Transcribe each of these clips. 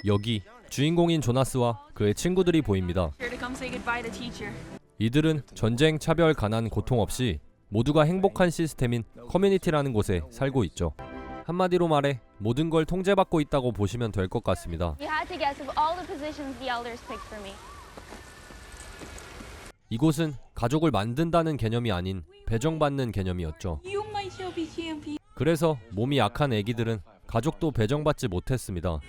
여기 주인공인 조나스와 그의 친구들이 보입니다. 이들은 전쟁, 차별, 가난, 고통 없이 모두가 행복한 시스템인 커뮤니티라는 곳에 살고 있죠. 한마디로 말해 모든 걸 통제받고 있다고 보시면 될 것 같습니다. 이곳은 가족을 만든다는 개념이 아닌 배정받는 개념이었죠. 그래서 몸이 약한 아기들은 가족도 배정받지 못했습니다.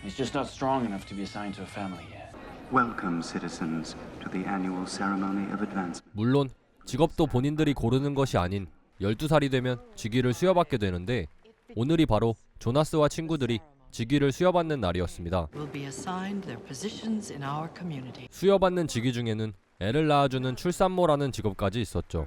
물론 직업도 본인들이 고르는 것이 아닌 12살이 되면 직위를 수여받게 되는데 오늘이 바로 조나스와 친구들이 직위를 수여받는 날이었습니다. 수여받는 직위 중에는 애를 낳아주는 출산모라는 직업까지 있었죠.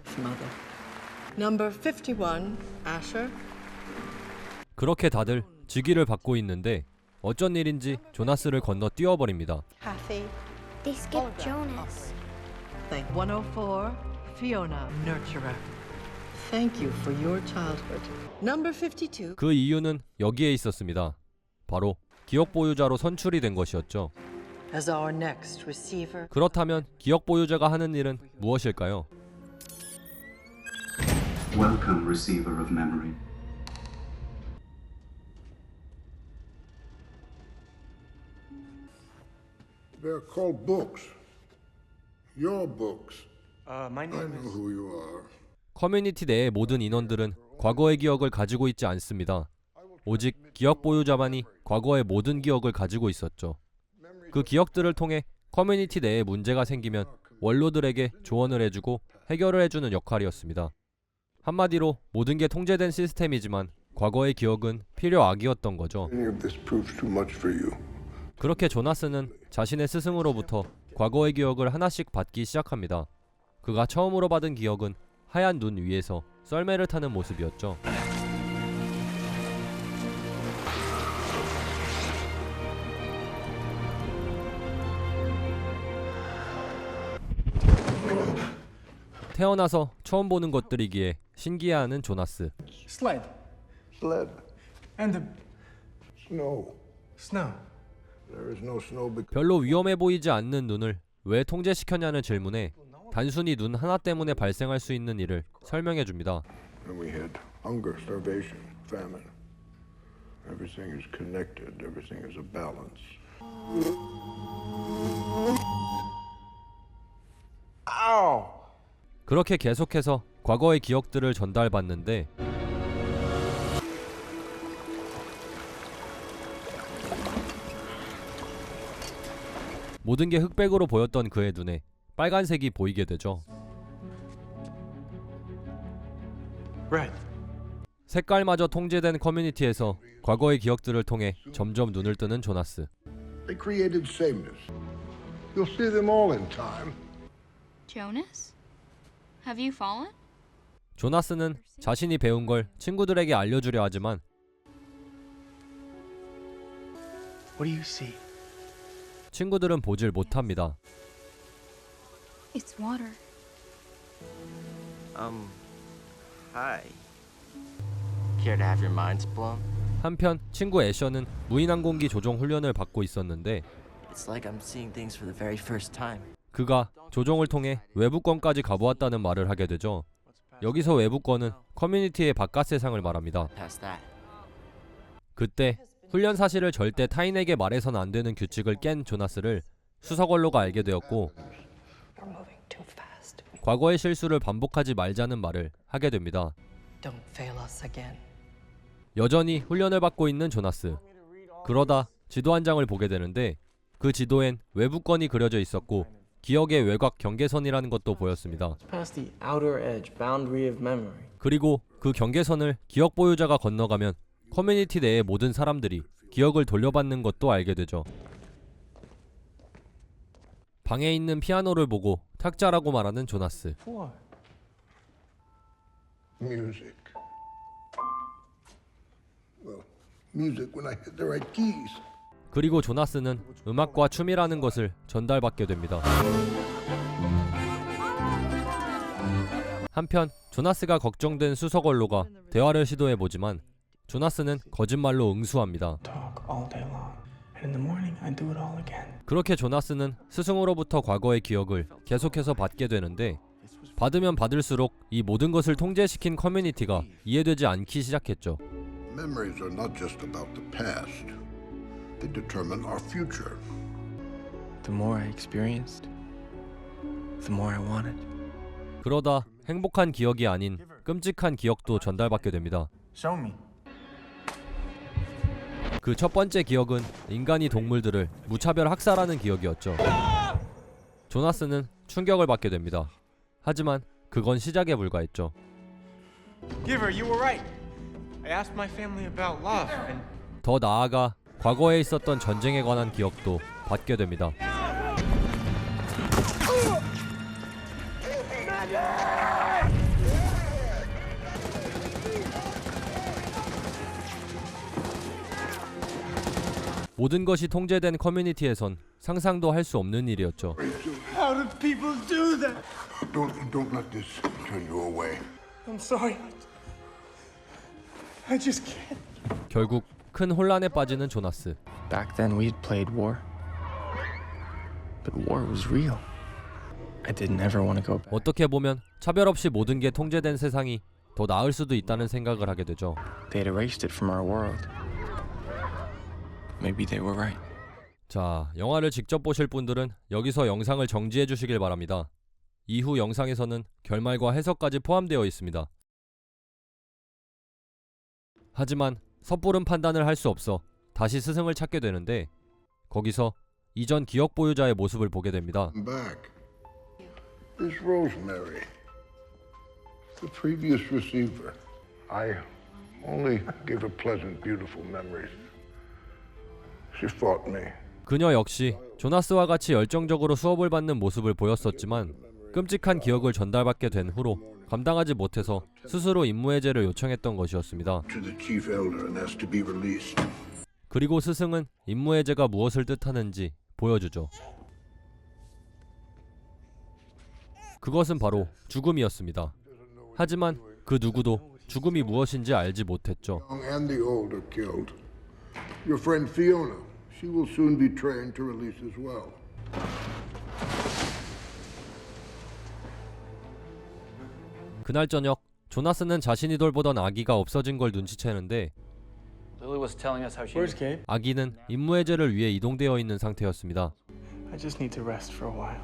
그렇게 다들 직위를 받고 있는데 어쩐 일인지 조나스를 건너 뛰어버립니다. They skipped Jonas. 104, Fiona, nurturer. Thank you for your childhood. Number 52. 그 이유는 여기에 있었습니다. 바로 기억 보유자로 선출이 된 것이었죠. As our next receiver. 그렇다면 기억 보유자가 하는 일은 무엇일까요? Welcome, receiver of memory. They're called books. Your books. My I name know is... who you are. 커뮤니티 내의 모든 인원들은 과거의 기억을 가지고 있지 않습니다. 오직 기억 보유자만이 과거의 모든 기억을 가지고 있었죠. 그 기억들을 통해 커뮤니티 내에 문제가 생기면 원로들에게 조언을 해주고 해결을 해주는 역할이었습니다. 한마디로 모든 게 통제된 시스템이지만 과거의 기억은 필요악이었던 거죠. Any of this proves too much for you. 그렇게 조나스는 자신의 스승으로부터 과거의 기억을 하나씩 받기 시작합니다. 그가 처음으로 받은 기억은 하얀 눈 위에서 썰매를 타는 모습이었죠. 태어나서 처음 보는 것들이기에 신기해하는 조나스. Sled. Sled. And the Snow. snow. There is no snow because 별로 위험해 보이지 않는 눈을 왜 통제시켰냐는 질문에 단순히 눈 하나 때문에 발생할 수 있는 일을 설명해 줍니다. we had hunger, starvation, famine. Everything is connected. Everything is a balance. Ow! 그렇게 계속해서 과거의 기억들을 전달받는데 모든 게 흑백으로 보였던 그의 눈에 빨간색이 보이게 되죠. Red. 색깔마저 통제된 커뮤니티에서 과거의 기억들을 통해 점점 눈을 뜨는 조나스. They created sameness. You'll see them all in time. Jonas? Have you fallen? 조나스는 자신이 배운 걸 친구들에게 알려주려 하지만 What do you see? 친구들은 보질 못합니다. It's water. Hi. Care to have your minds blown? 한편 친구 애셔는 무인항공기 조종 훈련을 받고 있었는데 It's like I'm seeing things for the very first time. 그가 조종을 통해 외부권까지 가보았다는 말을 하게 되죠. 여기서 외부권은 커뮤니티의 바깥 세상을 말합니다. Past that. 그때 훈련 사실을 절대 타인에게 말해서는 안 되는 규칙을 깬 조나스를 수석원로가 알게 되었고 과거의 실수를 반복하지 말자는 말을 하게 됩니다. Don't fail us again. 여전히 훈련을 받고 있는 조나스. 그러다 지도 한 장을 보게 되는데 그 지도엔 외부권이 그려져 있었고 기억의 외곽 경계선이라는 것도 보였습니다. Past the outer edge boundary of memory. 그리고 그 경계선을 기억 보유자가 건너가면 커뮤니티 내의 모든 사람들이 기억을 돌려받는 것도 알게 되죠. 방에 있는 피아노를 보고 탁자라고 말하는 조나스. What? Music. Well, music when I hit the right keys. 그리고 조나스는 음악과 춤이라는 것을 전달받게 됩니다. 한편 조나스가 걱정된 수석원로가 대화를 시도해보지만 조나스는 거짓말로 응수합니다. Talk all day long. And in the morning, I do it all again. 그렇게 조나스는 스승으로부터 과거의 기억을 계속해서 받게 되는데 받으면 받을수록 이 모든 것을 통제시킨 커뮤니티가 이해되지 않기 시작했죠. Memories are not just about the past. They determine our future. The more I experienced, the more I wanted. 그러다 행복한 기억이 아닌 끔찍한 기억도 전달받게 됩니다. Show me. 그 첫 번째 기억은 인간이 동물들을 무차별 학살하는 기억이었죠. 조나스는 충격을 받게 됩니다. 하지만 그건 시작에 불과했죠. Giver, you were right. I asked my family about love, and 더 나아가 과거에 있었던 전쟁에 관한 기억도 받게 됩니다. 모든 것이 통제된 커뮤니티에선 상상도 할 수 없는 일이었죠. how do people do that? Don't let this turn you away. I'm sorry. I just can't. 결국 큰 혼란에 빠지는 조나스. Back then, we'd played war. But war was real. I didn't ever want to go back. 어떻게 보면 차별 없이 모든 게 통제된 세상이 더 나을 수도 있다는 생각을 하게 되죠. They'd erased it from our world. Maybe they were right. 자, 영화를 직접 보실 분들은 여기서 영상을 정지해 주시길 바랍니다. 이후 영상에서는 결말과 해석까지 포함되어 있습니다. 하지만 섣부른 판단을 할 수 없어 다시 스승을 찾게 되는데 거기서 이전 기억 보유자의 모습을 보게 됩니다. I'm back. This Rosemary, the previous receiver. I only gave her pleasant, beautiful memories. She fought me. 그녀 역시 조나스와 같이 열정적으로 수업을 받는 모습을 보였었지만 끔찍한 기억을 전달받게 된 후로 감당하지 못해서 스스로 임무해제를 요청했던 것이었습니다. To the chief elder and asked to be released. 그리고 스승은 임무해제가 무엇을 뜻하는지 보여주죠. 그것은 바로 죽음이었습니다. 하지만 그 누구도 죽음이 무엇인지 알지 못했죠. Young and the old are killed. Your friend Fiona, she will soon be trained to release as well. 그날 저녁 조나스는 자신이 돌보던 아기가 없어진 걸 눈치채는데 Lily was telling us how she. Where's Gabe? 아기는 임무해제를 위해 이동되어 있는 상태였습니다. I just need to rest for a while.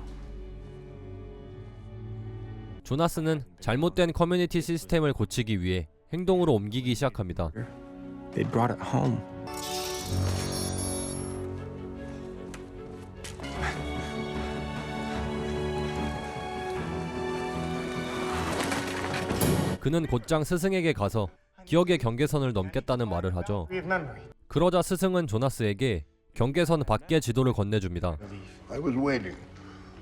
조나스는 잘못된 커뮤니티 시스템을 고치기 위해 행동으로 옮기기 시작합니다. They brought it home. 그는 곧장 스승에게 가서 기억의 경계선을 넘겠다는 말을 하죠. We have memory. 그러자 스승은 조나스에게 경계선 밖의 지도를 건네줍니다. I was waiting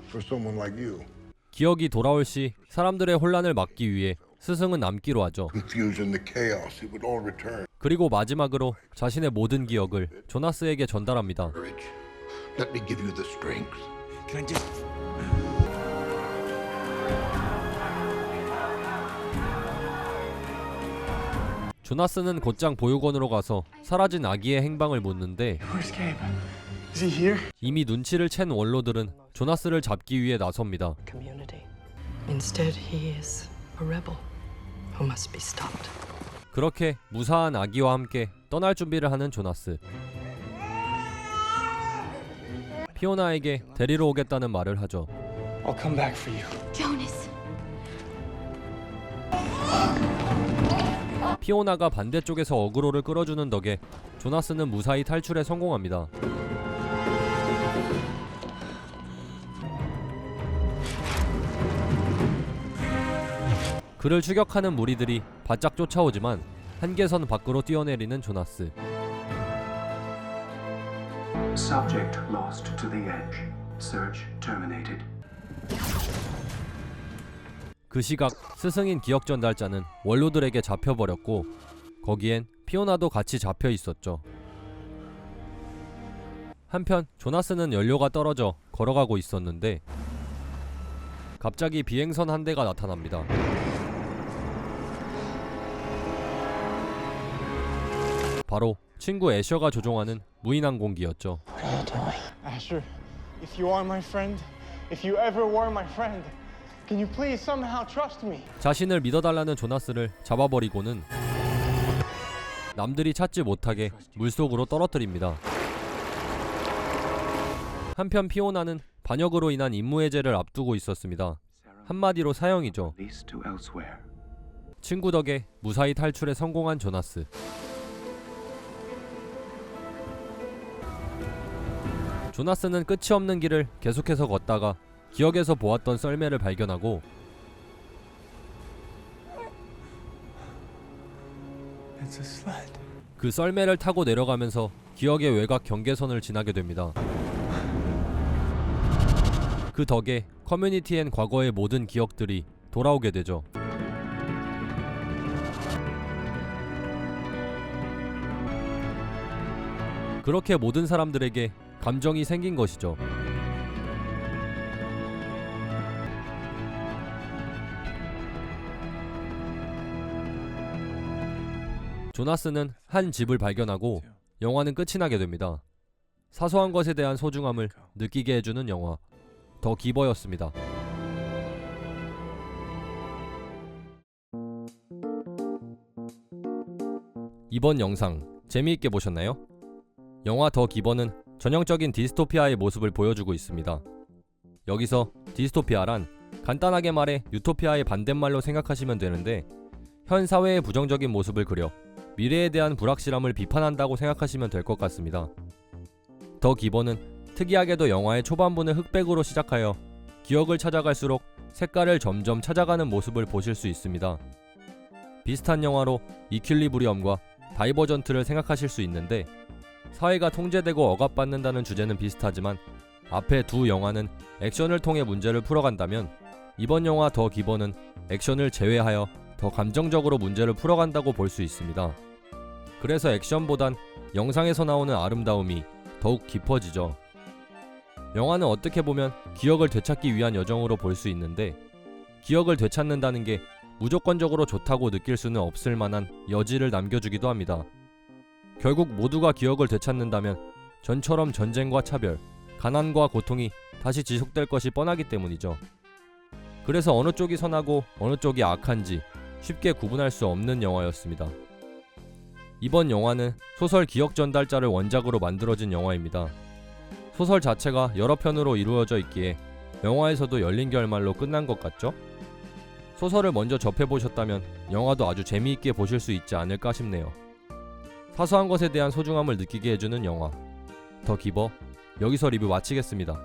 for someone like you. 기억이 돌아올 시 사람들의 혼란을 막기 위해 스승은 남기로 하죠. Confusion, the chaos, it would all return. 그리고 마지막으로 자신의 모든 기억을 조나스에게 전달합니다. Courage. Let me give you the strength. Can I just? 조나스는 곧장 보육원으로 가서 사라진 아기의 행방을 묻는데 Where's Gabe? Is he here? 이미 눈치를 챈 원로들은 조나스를 잡기 위해 나섭니다. Community. Instead, he is a rebel who must be stopped. 그렇게 무사한 아기와 함께 떠날 준비를 하는 조나스. 피오나에게 데리러 오겠다는 말을 하죠. I'll come back for you. Jonas. 피오나가 반대쪽에서 어그로를 끌어주는 덕에 조나스는 무사히 탈출에 성공합니다. 그를 추격하는 무리들이 바짝 쫓아오지만 한계선 밖으로 뛰어내리는 조나스. Subject lost to the edge. Search terminated. 그 시각 스승인 기억 전달자는 원로들에게 잡혀버렸고 거기엔 피오나도 같이 잡혀 있었죠. 한편 조나스는 연료가 떨어져 걸어가고 있었는데 갑자기 비행선 한 대가 나타납니다. 바로 친구 애셔가 조종하는 무인항공기였죠. Asher, if you are my friend, if you ever were my friend, can you please somehow trust me? 자신을 믿어달라는 조나스를 잡아버리고는 남들이 찾지 못하게 물속으로 떨어뜨립니다. 한편 피오나는 반역으로 인한 임무해제를 앞두고 있었습니다. 한마디로 사형이죠. Released to elsewhere. 친구 덕에 무사히 탈출에 성공한 조나스. 조나스는 끝이 없는 길을 계속해서 걷다가 기억에서 보았던 썰매를 발견하고 It's a sled. 그 썰매를 타고 내려가면서 기억의 외곽 경계선을 지나게 됩니다. 그 덕에 커뮤니티엔 과거의 모든 기억들이 돌아오게 되죠. 그렇게 모든 사람들에게 감정이 생긴 것이죠. 조나스는 한 집을 발견하고 영화는 끝이 나게 됩니다. 사소한 것에 대한 소중함을 느끼게 해주는 영화 더 기버였습니다. 이번 영상 재미있게 보셨나요? 영화 더 기버는 전형적인 디스토피아의 모습을 보여주고 있습니다. 여기서 디스토피아란 간단하게 말해 유토피아의 반대말로 생각하시면 되는데 현 사회의 부정적인 모습을 그려 미래에 대한 불확실함을 비판한다고 생각하시면 될 것 같습니다. 더 기버는 특이하게도 영화의 초반부는 흑백으로 시작하여 기억을 찾아갈수록 색깔을 점점 찾아가는 모습을 보실 수 있습니다. 비슷한 영화로 이퀄리브리엄과 다이버전트를 생각하실 수 있는데 사회가 통제되고 억압받는다는 주제는 비슷하지만 앞에 두 영화는 액션을 통해 문제를 풀어간다면 이번 영화 더 기버는 액션을 제외하여 더 감정적으로 문제를 풀어간다고 볼 수 있습니다. 그래서 액션보단 영상에서 나오는 아름다움이 더욱 깊어지죠. 영화는 어떻게 보면 기억을 되찾기 위한 여정으로 볼 수 있는데 기억을 되찾는다는 게 무조건적으로 좋다고 느낄 수는 없을 만한 여지를 남겨주기도 합니다. 결국 모두가 기억을 되찾는다면 전처럼 전쟁과 차별, 가난과 고통이 다시 지속될 것이 뻔하기 때문이죠. 그래서 어느 쪽이 선하고 어느 쪽이 악한지 쉽게 구분할 수 없는 영화였습니다. 이번 영화는 소설 기억 전달자를 원작으로 만들어진 영화입니다. 소설 자체가 여러 편으로 이루어져 있기에 영화에서도 열린 결말로 끝난 것 같죠? 소설을 먼저 접해보셨다면 영화도 아주 재미있게 보실 수 있지 않을까 싶네요. 사소한 것에 대한 소중함을 느끼게 해주는 영화 더 기버, 여기서 리뷰 마치겠습니다.